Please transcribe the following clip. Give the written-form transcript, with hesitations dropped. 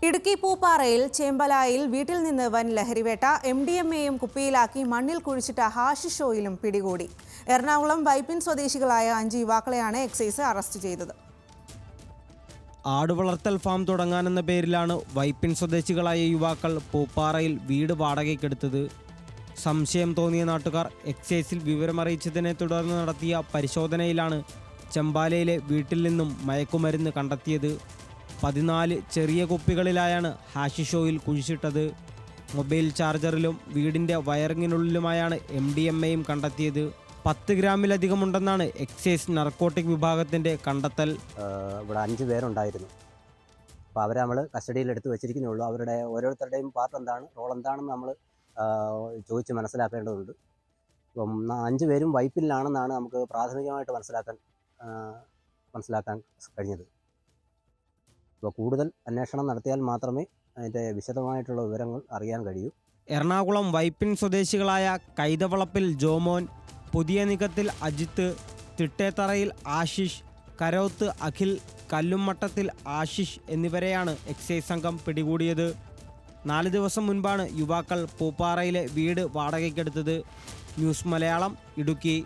ഇടുക്കി പൂപ്പാറയിൽ ചേമ്പലായിൽ വീട്ടിൽ നിന്ന് വൻ ലഹരിവേട്ട. MDMAയും കുപ്പിയിലാക്കി മണ്ണിൽ കുഴിച്ചിട്ട ഹാഷിഷ് ഓയിലും പിടികൂടി. എറണാകുളം വൈപ്പിൻ സ്വദേശികളായ 5 യുവാക്കളെയാണ് എക്സൈസ് അറസ്റ്റ് ചെയ്തത്. ആടുവളർത്തൽ ഫാം തുടങ്ങാനെന്ന പേരിലാണ് വൈപ്പിൻ സ്വദേശികളായ യുവാക്കൾ പൂപ്പാറയിൽ വീട് വാടകയ്ക്കെടുത്തത്. സംശയം തോന്നിയ നാട്ടുകാർ എക്സൈസിൽ വിവരമറിയിച്ചതിനെ തുടർന്ന് നടത്തിയ പരിശോധനയിലാണ് ചെമ്പാലയിലെ വീട്ടിൽ നിന്നും മയക്കുമരുന്ന് കണ്ടെത്തിയത്. 14 ചെറിയ കുപ്പികളിലായാണ് ഹാഷിഷ് ഓയിൽ കുഴിച്ചിട്ടത്. മൊബൈൽ ചാർജറിലും വീടിൻ്റെ വയറിങ്ങിനുള്ളിലുമായാണ് MDMAയും കണ്ടെത്തിയത്. 10 ഗ്രാമിലധികമുണ്ടെന്നാണ് എക്സൈസ് നർക്കോട്ടിക് വിഭാഗത്തിൻ്റെ കണ്ടെത്തൽ. ഇവിടെ 5 പേരുണ്ടായിരുന്നു. അപ്പോൾ അവരെ നമ്മൾ കസ്റ്റഡിയിൽ എടുത്ത് വെച്ചിരിക്കുന്നുള്ളൂ. അവരുടെ ഓരോരുത്തരുടെയും പാർട്ട് എന്താണ്, റോൾ എന്താണെന്ന് നമ്മൾ ചോദിച്ച് മനസ്സിലാക്കേണ്ടതുണ്ട്. ഇപ്പം 5 പേരും വൈപ്പിലാണെന്നാണ് നമുക്ക് പ്രാഥമികമായിട്ട് മനസ്സിലാക്കാൻ കഴിഞ്ഞത്. അപ്പോൾ കൂടുതൽ അന്വേഷണം നടത്തിയാൽ മാത്രമേ അതിൻ്റെ വിശദമായിട്ടുള്ള വിവരങ്ങൾ അറിയാൻ കഴിയൂ. എറണാകുളം വൈപ്പിൻ സ്വദേശികളായ കൈതവളപ്പിൽ ജോമോൻ, പുതിയ നികത്തിൽ അജിത്ത്, തിട്ടേത്തറയിൽ ആശിഷ്, കരോത്ത് അഖിൽ, കല്ലുമട്ടത്തിൽ ആശിഷ് എന്നിവരെയാണ് എക്സൈസ് സംഘം പിടികൂടിയത്. 4 ദിവസം മുൻപാണ് യുവാക്കൾ പൂപ്പാറയിലെ വീട് വാടകയ്ക്കെടുത്തത്. ന്യൂസ് മലയാളം, ഇടുക്കി.